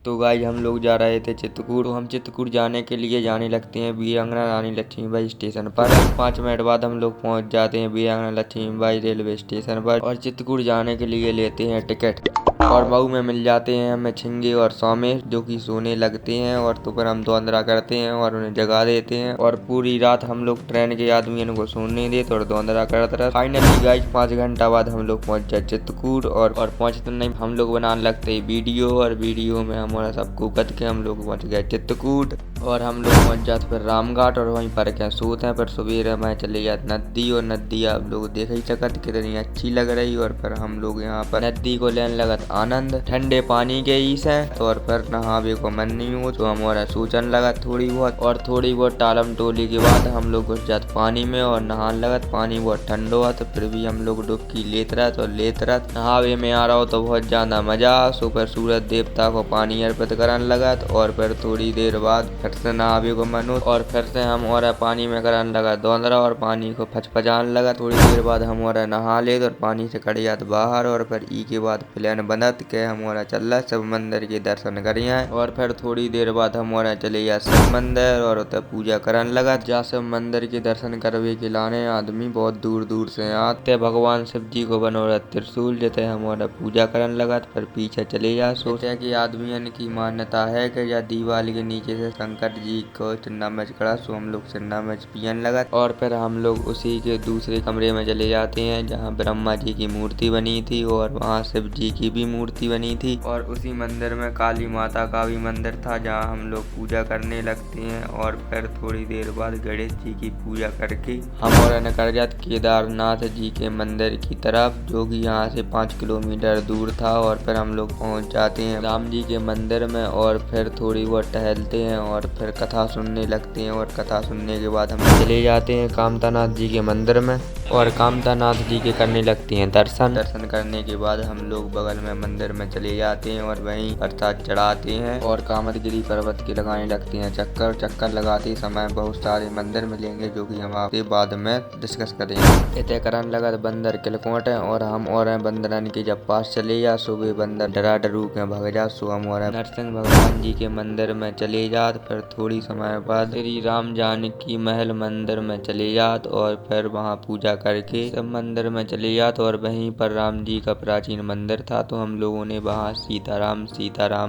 तो गाइस हम लोग जा रहे थे चित्रकूट। तो हम चित्रकूट जाने के लिए जाने लगते हैं वीरांगना रानी लक्ष्मीबाई स्टेशन पर। 5 मिनट बाद हम लोग पहुंच जाते हैं वीरांगना लक्ष्मीबाई रेलवे स्टेशन पर और चित्रकूट जाने के लिए लेते हैं टिकट। और मऊ में मिल जाते हैं हमें झींगे और सौमेश जो कि सोने लगते हैं और तो फिर हम धौंधरा करते हैं और उन्हें जगा देते हैं और पूरी रात हम लोग ट्रेन के आदमियों को सोने नहीं देते और धौंधरा करते रहे। फाइनली गाइस 5 घंटा बाद हम लोग पहुंच जाए चित्रकूट और पहुंचते नहीं हम लोग बनाने लगते हैं वीडियो और वीडियो में हमारा सबको कट के हम लोग पहुंच गए चित्रकूट और हम लोग पहुंच जाते फिर रामघाट और वहीं पर क्या सोते हैं। फिर सवेरे में चले जाते नदी और नदी आप लोग देख ही सकत कितनी अच्छी लग रही और फिर हम लोग यहाँ पर नदी को लेने लगत आनंद ठंडे पानी के ही से और फिर नहावे को मन नहीं हो तो हमारा सोचन लगा थोड़ी बहुत टालम टोली के बाद हम लोग घुस जाते पानी में और नहाने लगत। पानी बहुत ठंडा हुआ तो फिर भी हम लोग डुबकी लेत रहत नहावे में आ रहा हो तो बहुत ज्यादा मजा। सो फिर सूरज देवता को पानी अर्पित करने लगत और फिर थोड़ी देर बाद फिर से नहावे को मन हो और फिर से हम और पानी में करने लगा धौंधरा और पानी को फचफचाने लगा। थोड़ी देर बाद हम और नहा ले और पानी से कट जात बाहर और फिर ई के बाद प्लान बनत के हमारा चल रहा सब मंदिर के दर्शन करिए और फिर थोड़ी देर बाद हमारा चले जा शिव मंदिर और उतर पूजा करने लगा। जा शिव मंदिर के दर्शन करवे के लाने आदमी बहुत दूर दूर से आते। भगवान शिव जी को बनोरा त्रिशूल जते हमारा पूजा करने लगा फिर पीछे चले जा सोचा कि आदमियों की मान्यता है कि या दीवार के नीचे से शंकर जी को चिन्ना मच करा सो हम लोग चिन्ना मच पियन लगा और फिर हम लोग उसी के दूसरे कमरे में चले जाते हैं जहाँ ब्रह्मा जी की मूर्ति बनी थी और वहाँ शिव जी की भी मूर्ति बनी थी और उसी मंदिर में काली माता का भी मंदिर था जहाँ हम लोग पूजा करने लगते हैं और फिर थोड़ी देर बाद गणेश जी की पूजा करके हम और निकल जाते केदारनाथ जी के मंदिर की तरफ जो कि यहाँ से 5 किलोमीटर दूर था और फिर हम लोग पहुँच जाते हैं राम जी के मंदिर में और फिर थोड़ी बहुत टहलते हैं और फिर कथा सुनने लगते हैं और कथा सुनने के बाद हम चले जाते हैं कामतानाथ जी के मंदिर में और कामतानाथ जी के करने लगते हैं दर्शन करने के बाद हम लोग बगल में मंदिर में चले जाते हैं और वहीं प्रसाद चढ़ाते हैं और कामतगिरी पर्वत के लगाने लगते हैं चक्कर लगाते समय बहुत सारे मंदिर मिलेंगे जो कि हम आपके बाद में डिस्कस करेंगे। इतने करन लगा बंदर किलकोट है और हम और बंदरन के जब पास चले जा सुबह बंदर डरा डरू के भाग जा सो हम और नरसिंह भगवान जी के मंदिर में चले जात। फिर थोड़ी समय बाद श्री राम जानकी महल मंदिर में चले जात और फिर वहाँ पूजा करके सब मंदिर में चले जात और वहीं पर राम जी का प्राचीन मंदिर था तो हम लोगों ने वहाँ सीताराम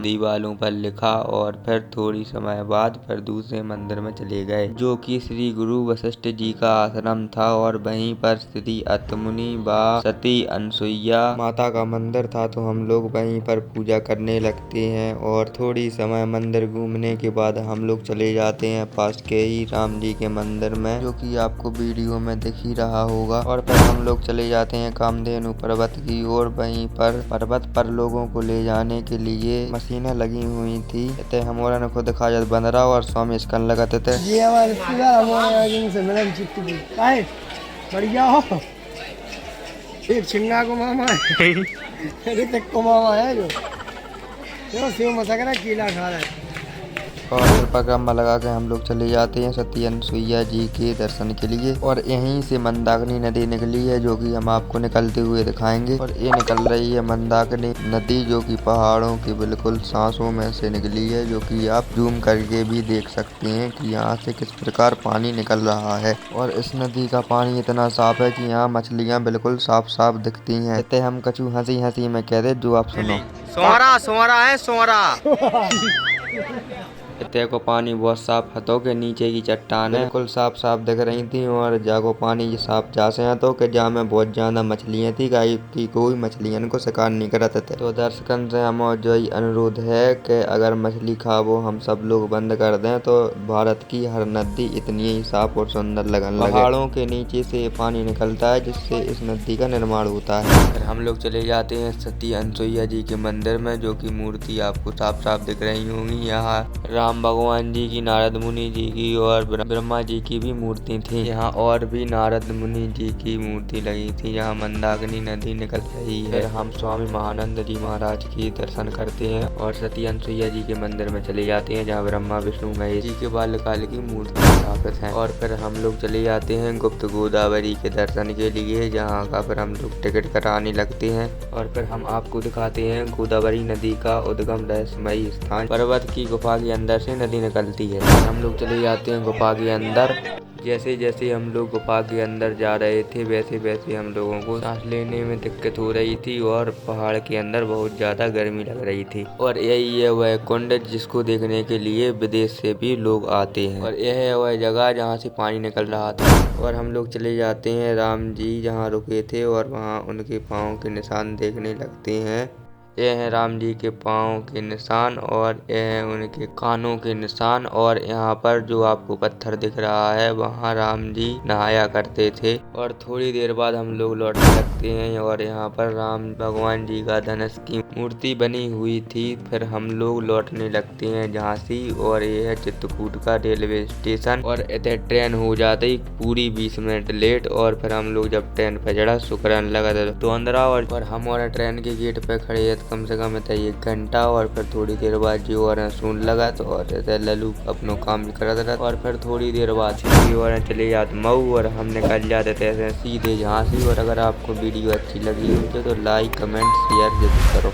दीवालों पर लिखा और फिर थोड़ी समय बाद फिर दूसरे मंदिर में चले गए जो कि श्री गुरु वशिष्ठ जी का आश्रम था और वहीं पर श्री अतमुनि व सती अनसुईया माता का मंदिर था तो हम लोग वहीं पर पूजा करने लगते हैं और थोड़ी समय मंदिर घूमने के बाद हम लोग चले जाते हैं पास के ही राम जी के मंदिर में जो कि आपको वीडियो में दिख ही रहा होगा और फिर हम लोग चले जाते हैं कामधेनु पर्वत की ओर। वहीं पर पर्वत पर लोगों को ले जाने के लिए मशीनें लगी हुई थी इतने हमारा ने खुद खाजत बंदरा और स्वामी स्कन लगाते थे। बढ़िया हो एक छिंगा को मामा है ऋतिक को मामा है जो शिव मसकरा कीला खा रहा है और फिर पगम्बा लगा के हम लोग चले जाते हैं सती अनसुईया जी के दर्शन के लिए और यहीं से मंदाकिनी नदी निकली है जो कि हम आपको निकलते हुए दिखाएंगे और ये निकल रही है मंदाकिनी नदी जो कि पहाड़ों के बिल्कुल सांसों में से निकली है जो कि आप जूम करके भी देख सकते हैं कि यहाँ से किस प्रकार पानी निकल रहा है और इस नदी का पानी इतना साफ है कि यहाँ मछलियाँ बिल्कुल साफ दिखती हैं। इतने हम कछु हंसी में कह दे जो आप सुनो सोरा है सोरा इतने को पानी बहुत साफ हथों के नीचे की चट्टान बिल्कुल साफ दिख रही थी और जाको पानी साफ जासे हथों के जा में बहुत ज्यादा मछलियाँ थी कि कोई मछलियन को शिकार नहीं करते थे। तो दर्शकन से हम जो अनुरोध है कि अगर मछली खाबो हम सब लोग बंद कर दें तो भारत की हर नदी इतनी ही साफ और सुंदर लगने लगे। पहाड़ों के नीचे से पानी निकलता है जिससे इस नदी का निर्माण होता है। फिर हम लोग चले जाते हैं सती अनसुईया जी के मंदिर में जो की मूर्ति आपको साफ दिख रही होंगी। यहाँ राम राम भगवान जी की, नारद मुनि जी की और ब्रह्मा जी की भी मूर्ति थी। यहाँ और भी नारद मुनि जी की मूर्ति लगी थी। यहाँ मंदाकिनी नदी निकल रही है। फिर हम स्वामी महानंद जी महाराज की दर्शन करते हैं और सती अनसुईया जी के मंदिर में चले जाते हैं, जहाँ ब्रह्मा विष्णु महेश जी के बाल्यकाल की मूर्ति स्थापित है। और फिर हम लोग चले जाते हैं गुप्त गोदावरी के दर्शन के लिए, जहाँ का फिर हम लोग टिकट कराने लगते हैं। और फिर हम आपको दिखाते हैं गोदावरी नदी का उद्गम रहस्यमयी स्थान। पर्वत की गुफा के अंदर से नदी निकलती है। हम लोग चले जाते हैं गुफा के अंदर। जैसे जैसे हम लोग गुफा के अंदर जा रहे थे, वैसे वैसे हम लोगों को सांस लेने में दिक्कत हो रही थी और पहाड़ के अंदर बहुत ज्यादा गर्मी लग रही थी। और यही है वह कुंड जिसको देखने के लिए विदेश से भी लोग आते हैं। और यह है वह जगह जहाँ से पानी निकल रहा था। और हम लोग चले जाते हैं राम जी जहाँ रुके थे और वहाँ उनके पाँव के निशान देखने लगते हैं। यह है राम जी के पाँव के निशान और यह है उनके कानों के निशान। और यहाँ पर जो आपको पत्थर दिख रहा है, वहाँ राम जी नहाया करते थे। और थोड़ी देर बाद हम लोग लौटने लगते हैं और यहाँ पर राम भगवान जी का धनुष की मूर्ति बनी हुई थी। फिर हम लोग लौटने लगते हैं झांसी और यह है चित्रकूट का रेलवे स्टेशन। और इधर ट्रेन हो जाती पूरी 20 मिनट लेट। और फिर हम लोग जब ट्रेन पे चढ़ा शुक्रान लगा तो अंदर और हम और ट्रेन के गेट पे खड़े कम से कम 1 घंटा। और फिर थोड़ी देर बाद जी और सुन लगा तो और लल्लू अपनो काम करता रहा। और फिर थोड़ी देर बाद और चले जाते मऊ और हम निकल जाते थे सीधे झांसी। और अगर आपको वीडियो अच्छी लगी हो तो लाइक कमेंट शेयर जरूर करो।